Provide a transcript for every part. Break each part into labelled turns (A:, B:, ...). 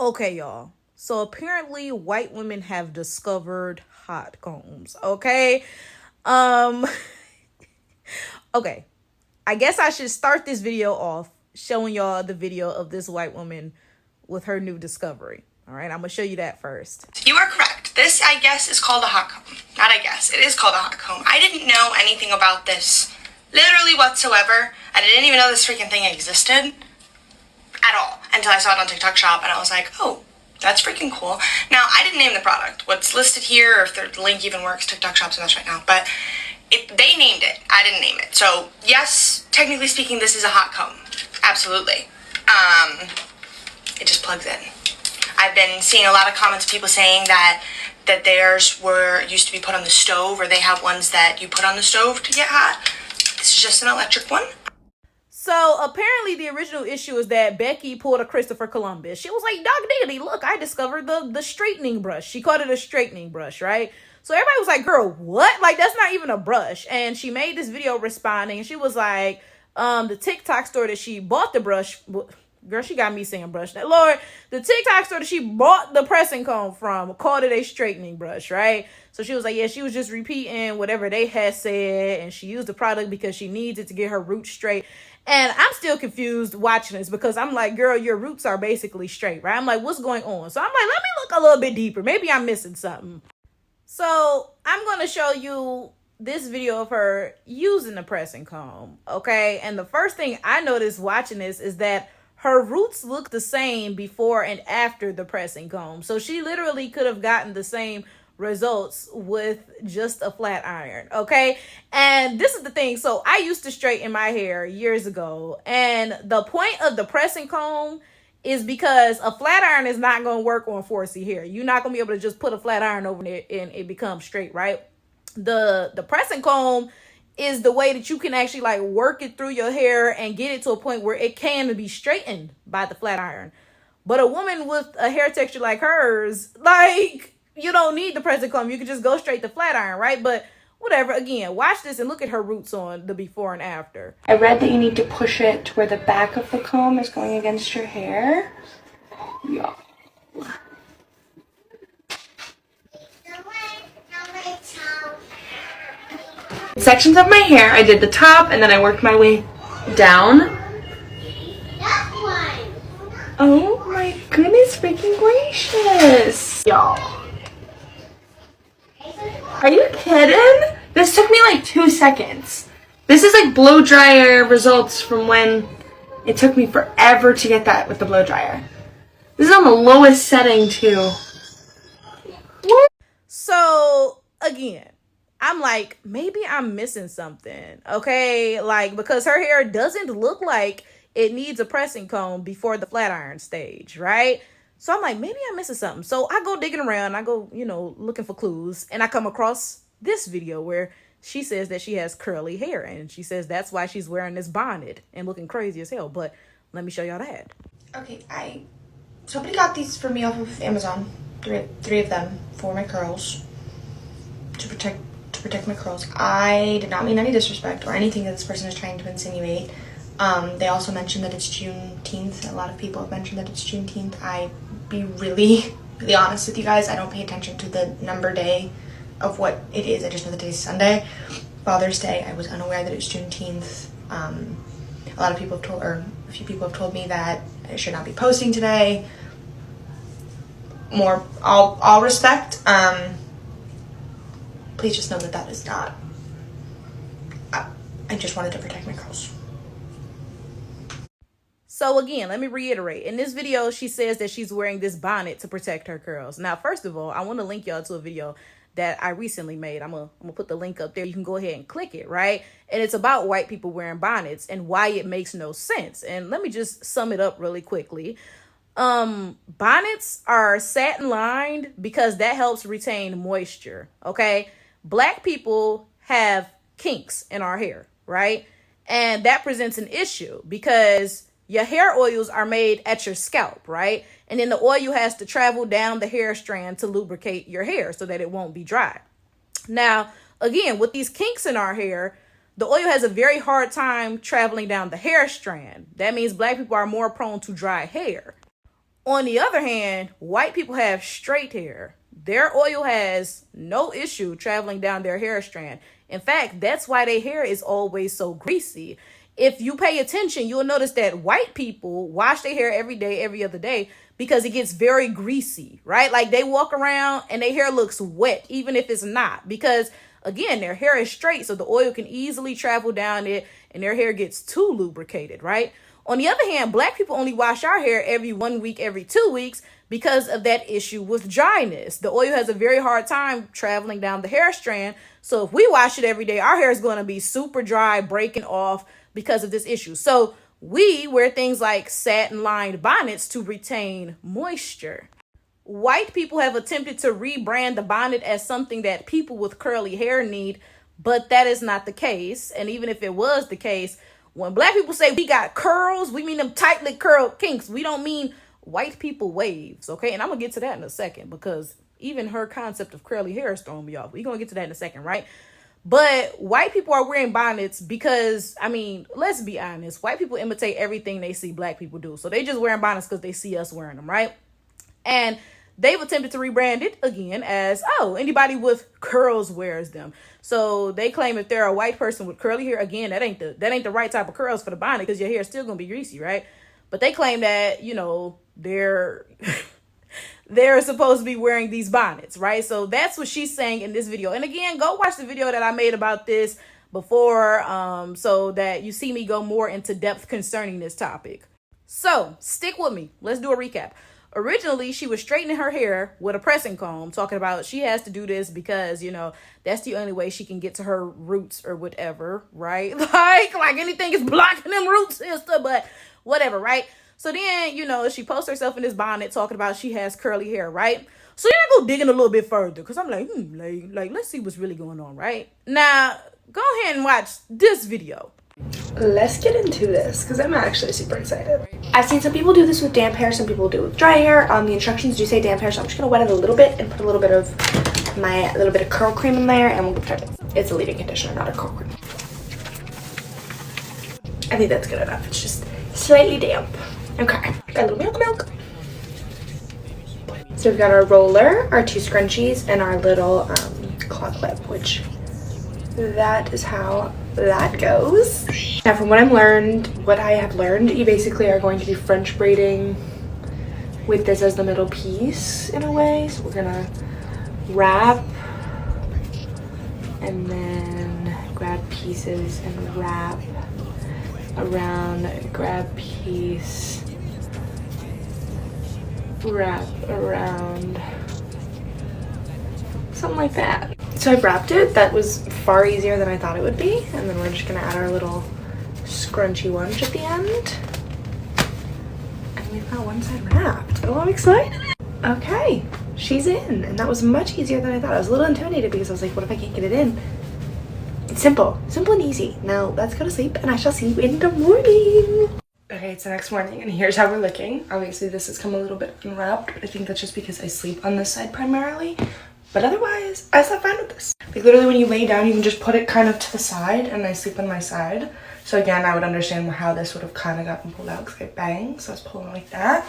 A: Okay, y'all. So apparently white women have discovered hot combs. Okay. Um okay. I guess I should start this video off showing y'all the video of this white woman with her new discovery. All right, I'm gonna show you that first.
B: You are correct. This, I guess, is called a hot comb. Not I guess. It is called a hot comb. I didn't know anything about this literally whatsoever. I didn't even know this freaking thing existed at all until I saw it on TikTok Shop, and I was like, oh, that's freaking cool. Now, I didn't name the product. What's listed here, or if the link even works, TikTok Shop's a mess right now, but they named it. I didn't name it. So, yes, technically speaking, this is a hot comb. Absolutely. It just plugs in. I've been seeing a lot of comments of people saying that theirs used to be put on the stove, or they have ones that you put on the stove to get hot. This is just an electric one.
A: So apparently the original issue is that Becky pulled a Christopher Columbus. She was like, dog diggity, look, I discovered the straightening brush. She called it a straightening brush, right? So everybody was like, girl, what? Like, that's not even a brush. And she made this video responding, and she was like, the TikTok store that she bought the brush, girl, she got me saying brush. Lord, the TikTok store that she bought the pressing comb from called it a straightening brush, right? So she was like, yeah, she was just repeating whatever they had said, and she used the product because she needs it to get her roots straight. And I'm still confused watching this because I'm like, girl, your roots are basically straight, right? I'm like, what's going on? So I'm like, let me look a little bit deeper. Maybe I'm missing something. So I'm going to show you this video of her using the pressing comb, okay? And the first thing I noticed watching this is that her roots look the same before and after the pressing comb. So she literally could have gotten the same results with just a flat iron, okay? And this is the thing. So I used to straighten my hair years ago, and the point of the pressing comb is because a flat iron is not going to work on 4C hair. You're not going to be able to just put a flat iron over it and it becomes straight, right? The pressing comb is the way that you can actually like work it through your hair and get it to a point where it can be straightened by the flat iron. But a woman with a hair texture like hers, like, you don't need the pressing comb. You can just go straight to flat iron, right? But whatever. Again, watch this and look at her roots on the before and after.
B: I read that you need to push it to where the back of the comb is going against your hair. Yeah. Sections of my hair, I did the top and then I worked my way down. Oh my goodness freaking gracious. Y'all. Are you kidding? This took me like 2 seconds. This is like blow dryer results from when it took me forever to get that with the blow dryer. This is on the lowest setting too.
A: So again, I'm like, maybe I'm missing something, okay? Like, because her hair doesn't look like it needs a pressing comb before the flat iron stage, right? So I'm like, maybe I'm missing something. So I go digging around, I go, looking for clues, and I come across this video where she says that she has curly hair, and she says that's why she's wearing this bonnet and looking crazy as hell. But let me show y'all that.
B: Okay, somebody got these for me off of Amazon. Three of them for my curls to protect my curls. I did not mean any disrespect or anything that this person is trying to insinuate. They also mentioned that it's Juneteenth. A lot of people have mentioned that it's Juneteenth. I be really honest with you guys. I don't pay attention to the number day of what it is. I just know that today's Sunday, Father's Day. I was unaware that it was Juneteenth. A few people have told me that I should not be posting today. All respect. Please just know that is not. I just wanted to protect my curls.
A: So again, let me reiterate. In this video, she says that she's wearing this bonnet to protect her curls. Now, first of all, I want to link y'all to a video that I recently made. I'm gonna put the link up there. You can go ahead and click it, right? And it's about white people wearing bonnets and why it makes no sense. And let me just sum it up really quickly. Bonnets are satin lined because that helps retain moisture, okay? Black people have kinks in our hair, right? And that presents an issue because your hair oils are made at your scalp, right? And then the oil has to travel down the hair strand to lubricate your hair so that it won't be dry. Now, again, with these kinks in our hair, the oil has a very hard time traveling down the hair strand. That means black people are more prone to dry hair. On the other hand, white people have straight hair. Their oil has no issue traveling down their hair strand. In fact, that's why their hair is always so greasy. If you pay attention, you'll notice that white people wash their hair every day, every other day, because it gets very greasy, right? Like they walk around and their hair looks wet, even if it's not, because again, their hair is straight, so the oil can easily travel down it and their hair gets too lubricated, right? On the other hand, black people only wash our hair every 1 week, every 2 weeks because of that issue with dryness. The oil has a very hard time traveling down the hair strand. So if we wash it every day, our hair is going to be super dry, breaking off because of this issue. So we wear things like satin lined bonnets to retain moisture. White people have attempted to rebrand the bonnet as something that people with curly hair need, but that is not the case. And even if it was the case, when black people say we got curls, we mean them tightly curled kinks. We don't mean white people waves, okay? And I'm going to get to that in a second because even her concept of curly hair is throwing me off. We're going to get to that in a second, right? But white people are wearing bonnets because, I mean, let's be honest. White people imitate everything they see black people do. So they just wearing bonnets because they see us wearing them, right? And they've attempted to rebrand it again as, oh, anybody with curls wears them. So they claim if they're a white person with curly hair, again, that ain't the right type of curls for the bonnet because your hair is still gonna be greasy, right? But they claim that, you know, they're supposed to be wearing these bonnets, right? So that's what she's saying in this video. And again, go watch the video that I made about this before, so that you see me go more into depth concerning this topic. So stick with me. Let's do a recap. Originally, she was straightening her hair with a pressing comb, talking about she has to do this because, you know, that's the only way she can get to her roots or whatever, right? Like anything is blocking them roots, sister, but whatever, right? So then, you know, she posts herself in this bonnet talking about she has curly hair, right? So then I go digging a little bit further because I'm like, let's see what's really going on, right? Now, go ahead and watch this video.
C: Let's get into this because I'm actually super excited. I've seen some people do this with damp hair, some people do it with dry hair. The instructions do say damp hair, so I'm just gonna wet it a little bit and put a little bit of curl cream in there, and we'll get started. It's a leave-in conditioner, not a curl cream. I think that's good enough. It's just slightly damp. Okay, got a little milk. So we've got our roller, our two scrunchies, and our little claw clip, which that is how that goes. Now from what I have learned, you basically are going to be French braiding with this as the middle piece in a way. So we're gonna wrap and then grab pieces and wrap around, grab piece, wrap around, something like that. So I've wrapped it. That was far easier than I thought it would be. And then we're just gonna add our little scrunchy lunge at the end. And we've got one side wrapped. Oh, I'm excited. Okay, she's in. And that was much easier than I thought. I was a little intimidated because I was like, what if I can't get it in? It's simple and easy. Now let's go to sleep and I shall see you in the morning. Okay, it's the next morning and here's how we're looking. Obviously this has come a little bit unwrapped, but I think that's just because I sleep on this side primarily. But otherwise, I slept fine with this. Like literally when you lay down, you can just put it kind of to the side and I sleep on my side. So again, I would understand how this would have kind of gotten pulled out because I bang. So I was pulling like that.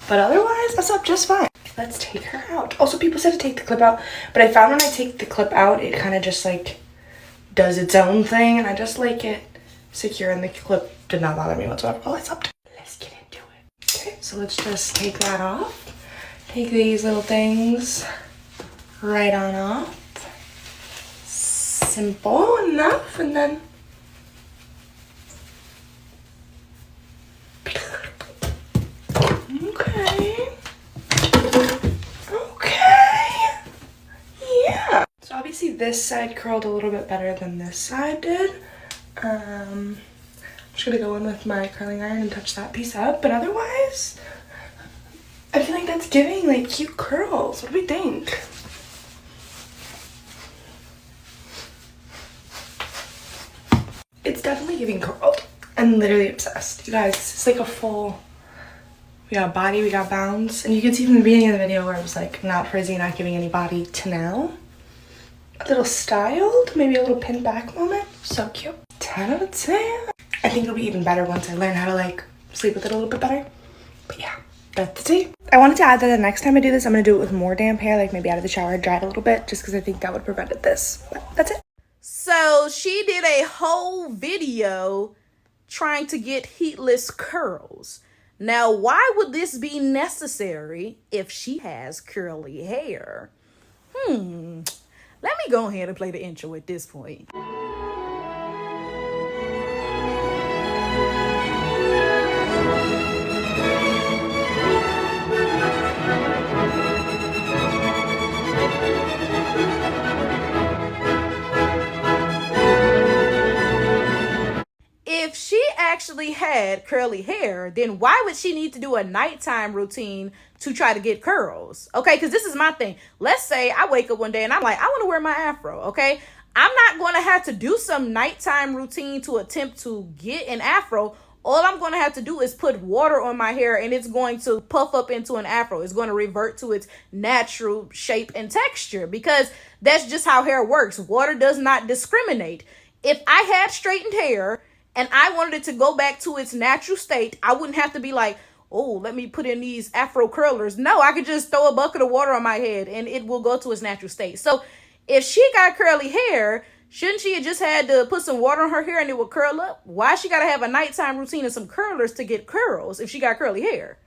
C: But otherwise, I slept just fine. Let's take her out. Also, people said to take the clip out, but I found when I take the clip out, it kind of just like does its own thing. And I just like it secure and the clip did not bother me whatsoever while I slept. Let's get into it. Okay, so let's just take that off. Take these little things right on off. Simple enough, and then okay, yeah. So obviously this side curled a little bit better than this side did. I'm just gonna go in with my curling iron and touch that piece up, but otherwise I feel like that's giving like cute curls. What do we think? It's definitely giving curled. I'm literally obsessed. You guys, it's like a full, we got body, we got bounce. And you can see from the beginning of the video where it was like not frizzy, not giving any body to now. A little styled, maybe a little pin back moment. So cute. 10 out of 10. I think it'll be even better once I learn how to like sleep with it a little bit better. But yeah, That's tea. I wanted to add that the next time I do this, I'm going to do it with more damp hair, like maybe out of the shower, dry it a little bit, just because I think that would prevent this. But that's it.
A: So she did a whole video trying to get heatless curls. Now, why would this be necessary if she has curly hair? Let me go ahead and play the intro at this point. If she actually had curly hair, then why would she need to do a nighttime routine to try to get curls? Okay, because this is my thing. Let's say I wake up one day and I'm like, I want to wear my afro, okay? I'm not going to have to do some nighttime routine to attempt to get an afro. All I'm going to have to do is put water on my hair and it's going to puff up into an afro. It's going to revert to its natural shape and texture because that's just how hair works. Water does not discriminate. If I had straightened hair and I wanted it to go back to its natural state, I wouldn't have to be like, oh, let me put in these afro curlers. No, I could just throw a bucket of water on my head and it will go to its natural state. So if she got curly hair, shouldn't she have just had to put some water on her hair and it would curl up? Why she got to have a nighttime routine and some curlers to get curls if she got curly hair?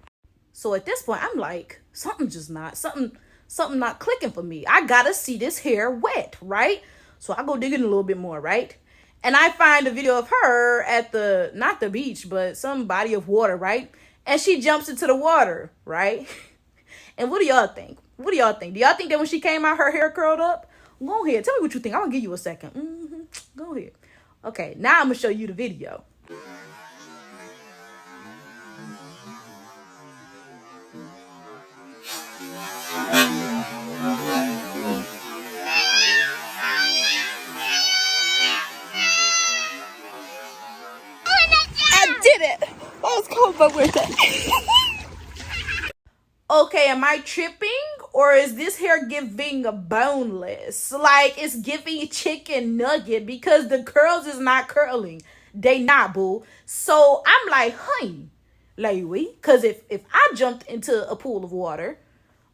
A: So at this point, I'm like, something not clicking for me. I got to see this hair wet, right? So I go digging a little bit more, right? And I find a video of her at not the beach, but some body of water, right? And she jumps into the water, right? And what do y'all think? Do y'all think that when she came out, her hair curled up? Go ahead. Tell me what you think. I'm going to give you a second. Go ahead. Okay, now I'm going to show you the video.
C: I did it. That was cool, but worth it.
A: Okay, am I tripping? Or is this hair giving boneless? Like it's giving chicken nugget because the curls is not curling. They not, boo. So I'm like, honey, Laywe, because if I jumped into a pool of water,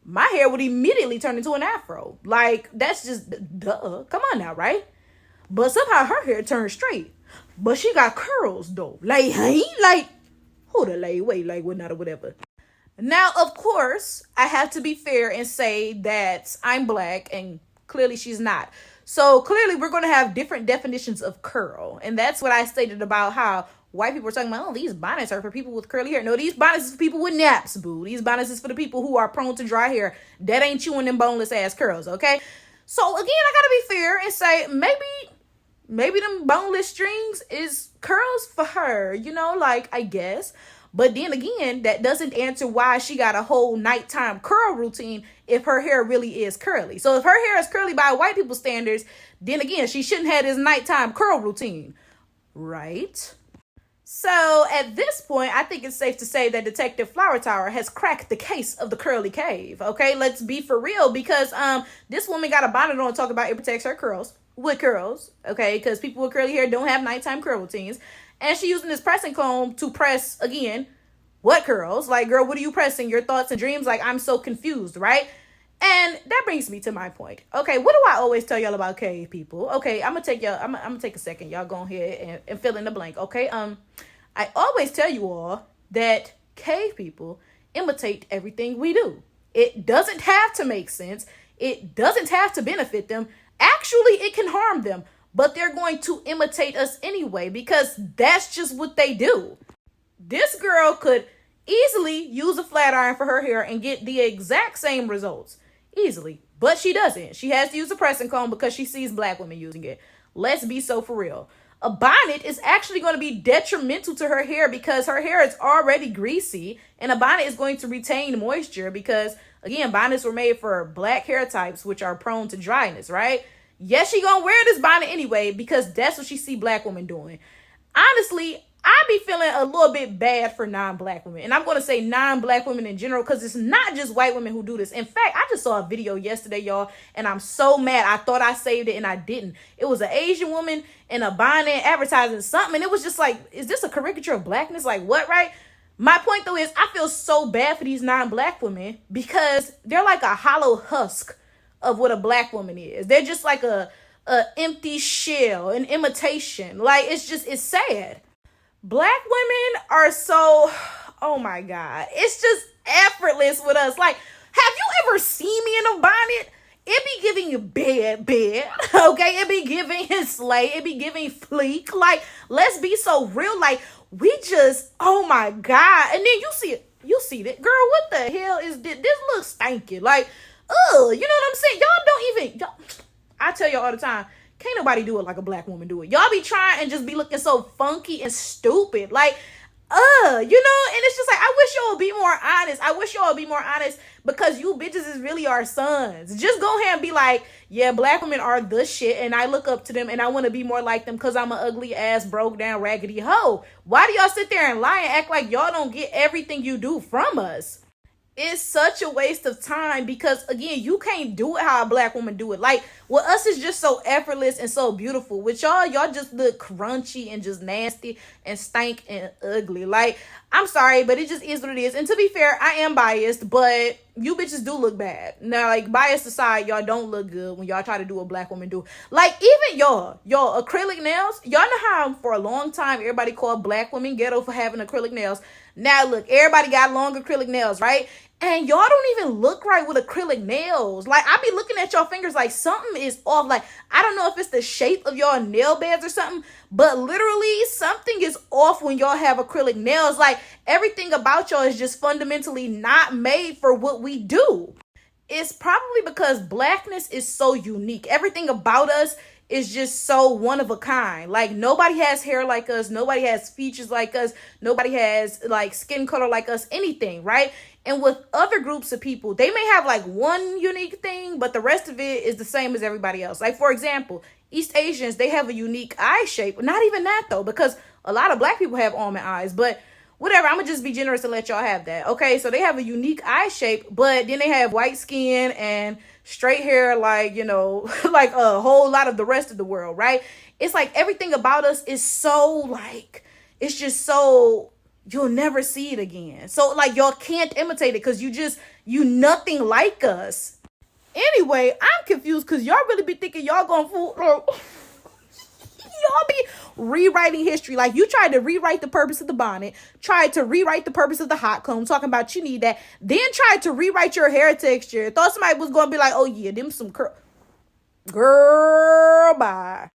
A: my hair would immediately turn into an afro. Like, that's just duh. Come on now, right? But somehow her hair turned straight. But she got curls though. Like, hey, like, hold it, like, wait, like, what not or whatever. Now, of course, I have to be fair and say that I'm black and clearly she's not. So clearly we're going to have different definitions of curl. And that's what I stated about how white people are talking about, oh, these bonnets are for people with curly hair. No, these bonnets is for people with naps, boo. These bonnets is for the people who are prone to dry hair. That ain't chewing them boneless ass curls, okay? So again, I got to be fair and say maybe them boneless strings is curls for her, you know, like, I guess. But then again, that doesn't answer why she got a whole nighttime curl routine if her hair really is curly. So if her hair is curly by white people standards, then again, she shouldn't have this nighttime curl routine, right? So at this point, I think it's safe to say that Detective Flowertower has cracked the case of the curly cave. Okay, let's be for real, because this woman got a bonnet on talking about it protects her curls with curls. Okay, because people with curly hair don't have nighttime curl routines. And she using this pressing comb to press, again, what curls? Like, girl, what are you pressing? Your thoughts and dreams? Like, I'm so confused, right? And that brings me to my point. Okay, what do I always tell y'all about cave people? Okay, I'm gonna take a second. Y'all go ahead and fill in the blank, okay? I always tell you all that cave people imitate everything we do. It doesn't have to make sense. It doesn't have to benefit them. Actually, it can harm them. But they're going to imitate us anyway because that's just what they do. This girl could easily use a flat iron for her hair and get the exact same results. Easily. But she doesn't. She has to use a pressing comb because she sees black women using it. Let's be so for real. A bonnet is actually going to be detrimental to her hair because her hair is already greasy. And a bonnet is going to retain moisture because, again, bonnets were made for black hair types which are prone to dryness, right? Yes, she gonna wear this bonnet anyway because that's what she see black women doing. Honestly, I be feeling a little bit bad for non-black women. And I'm going to say non-black women in general because it's not just white women who do this. In fact, I just saw a video yesterday, y'all, and I'm so mad. I thought I saved it and I didn't. It was an Asian woman in a bonnet advertising something. And it was just like, is this a caricature of blackness? Like, what, right? My point though is I feel so bad for these non-black women because they're like a hollow husk of what a black woman is. They're just like a empty shell, an imitation. Like it's sad. Black women are so, oh my God, it's just effortless with us. Like, have you ever seen me in a bonnet? It be giving you bed, okay? It be giving slay, it be giving fleek. Like, let's be so real. Like, we just, oh my God. And then you see that, girl, what the hell is this? This looks stanky. Like, you know what I'm saying? Y'all don't even, I tell y'all all the time, can't nobody do it like a black woman do it. Y'all be trying and just be looking so funky and stupid. Like, and it's just like, I wish y'all would be more honest. I wish y'all would be more honest because you bitches is really our sons. Just go ahead and be like, yeah, black women are the shit and I look up to them and I want to be more like them because I'm an ugly ass, broke down, raggedy hoe. Why do y'all sit there and lie and act like y'all don't get everything you do from us? It's such a waste of time because again, you can't do it how a black woman do it. Like with us, it's just so effortless and so beautiful. With y'all just look crunchy and just nasty and stank and ugly. Like, I'm sorry, but it just is what it is. And to be fair, I am biased, but you bitches do look bad. Now, like, bias aside, y'all don't look good when y'all try to do what black women do. Like, even y'all acrylic nails, y'all know how for a long time everybody called black women ghetto for having acrylic nails. Now look, everybody got long acrylic nails, right? And y'all don't even look right with acrylic nails. Like, I be looking at y'all fingers like something is off. Like, I don't know if it's the shape of y'all nail beds or something, but literally something is off when y'all have acrylic nails. Like, everything about y'all is just fundamentally not made for what we do. It's probably because blackness is so unique. Everything about us is just so one of a kind. Like, nobody has hair like us. Nobody has features like us. Nobody has like skin color like us, anything, right? And with other groups of people, they may have like one unique thing, but the rest of it is the same as everybody else. Like, for example, East Asians, they have a unique eye shape. Not even that though, because a lot of black people have almond eyes, but whatever, I'm gonna just be generous and let y'all have that. Okay, so they have a unique eye shape, but then they have white skin and straight hair, like, like a whole lot of the rest of the world, right? It's like everything about us is so like, it's just so, you'll never see it again. So like y'all can't imitate it because you nothing like us. Anyway, I'm confused because y'all really be thinking y'all gonna fool. Y'all be rewriting history. Like, you tried to rewrite the purpose of the bonnet, tried to rewrite the purpose of the hot comb, talking about you need that, then tried to rewrite your hair texture. Thought somebody was gonna be like, oh yeah, them some girl, bye.